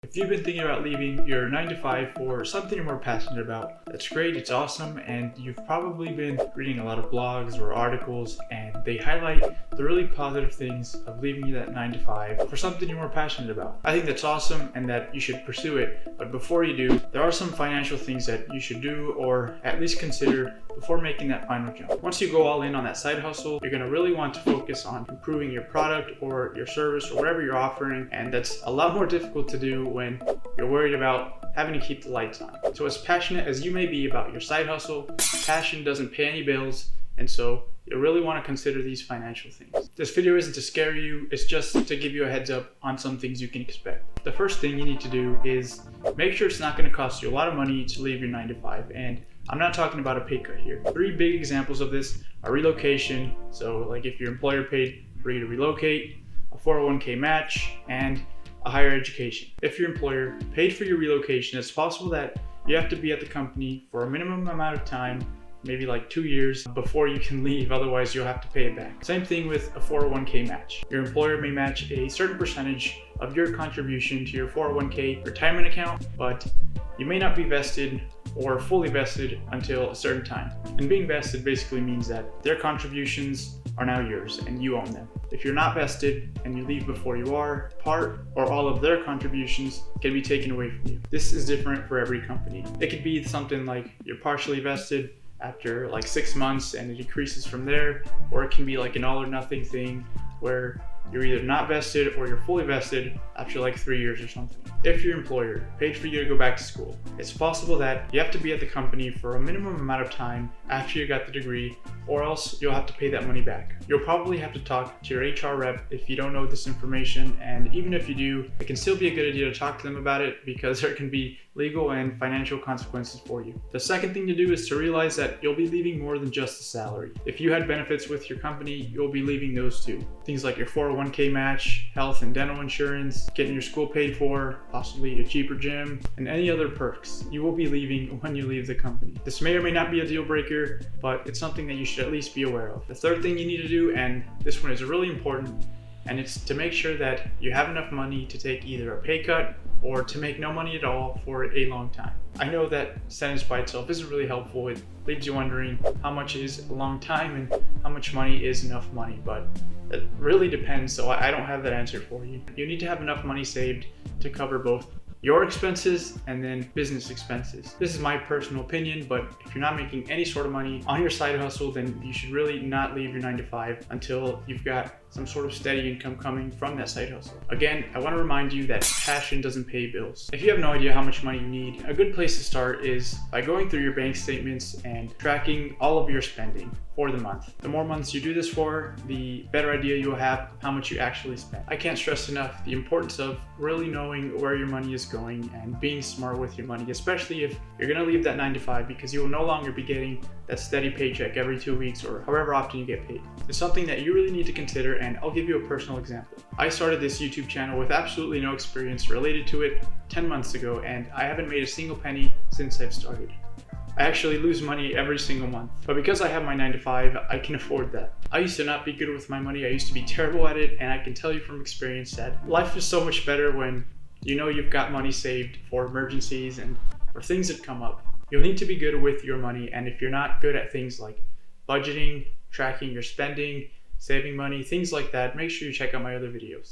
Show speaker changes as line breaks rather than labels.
If you've been thinking about leaving your 9 to 5 for something you're more passionate about, that's great, it's awesome, and you've probably been reading a lot of blogs or articles and they highlight the really positive things of leaving that 9 to 5 for something you're more passionate about. I think that's awesome and that you should pursue it, but before you do, there are some financial things that you should do or at least consider before making that final jump. Once you go all in on that side hustle, you're going to really want to focus on improving your product or your service or whatever you're offering, and that's a lot more difficult to do when you're worried about having to keep the lights on. So as passionate as you may be about your side hustle, passion doesn't pay any bills, and so you really want to consider these financial things. This video isn't to scare you, it's just to give you a heads up on some things you can expect. The first thing you need to do is make sure it's not going to cost you a lot of money to leave your 9 to 5, and I'm not talking about a pay cut here. 3 big examples of this are relocation, so like if your employer paid for you to relocate, a 401k match, and a higher education. If your employer paid for your relocation, it's possible that you have to be at the company for a minimum amount of time, maybe like 2 years, before you can leave, otherwise you'll have to pay it back. Same thing with a 401k match. Your employer may match a certain percentage of your contribution to your 401k retirement account, but you may not be vested or fully vested until a certain time. And being vested basically means that their contributions are now yours and you own them. If you're not vested and you leave before you are, part or all of their contributions can be taken away from you. This is different for every company. It could be something like you're partially vested after like 6 months and it decreases from there, or it can be like an all or nothing thing where you're either not vested or you're fully vested after like 3 years or something. If your employer paid for you to go back to school, it's possible that you have to be at the company for a minimum amount of time after you got the degree, or else you'll have to pay that money back. You'll probably have to talk to your HR rep if you don't know this information, and even if you do, it can still be a good idea to talk to them about it because there can be legal and financial consequences for you. The second thing to do is to realize that you'll be leaving more than just the salary. If you had benefits with your company, you'll be leaving those too. Things like your 401k match, health and dental insurance, getting your school paid for, possibly a cheaper gym, and any other perks you will be leaving when you leave the company. This may or may not be a deal breaker, but it's something that you should at least be aware of. The third thing you need to do, and this one is really important, and it's to make sure that you have enough money to take either a pay cut or to make no money at all for a long time. I know that sentence by itself isn't really helpful. It leaves you wondering how much is a long time and how much money is enough money, but it really depends, so I don't have that answer for you. You need to have enough money saved to cover both your expenses and then business expenses. This is my personal opinion, but if you're not making any sort of money on your side hustle, then you should really not leave your 9 to 5 until you've got some sort of steady income coming from that side hustle. Again, I want to remind you that passion doesn't pay bills. If you have no idea how much money you need, a good place to start is by going through your bank statements and tracking all of your spending for the month. The more months you do this for, the better idea you'll have how much you actually spend. I can't stress enough the importance of really knowing where your money is going and being smart with your money, especially if you're going to leave that 9 to 5, because you will no longer be getting that steady paycheck every 2 weeks or however often you get paid. It's something that you really need to consider, and I'll give you a personal example. I started this YouTube channel with absolutely no experience related to it 10 months ago, and I haven't made a single penny since I've started. I actually lose money every single month, but because I have my 9 to 5, I can afford that. I used to not be good with my money, I used to be terrible at it, and I can tell you from experience that life is so much better when you know you've got money saved for emergencies and for things that come up. You'll need to be good with your money, and if you're not good at things like budgeting, tracking your spending, saving money, things like that, make sure you check out my other videos.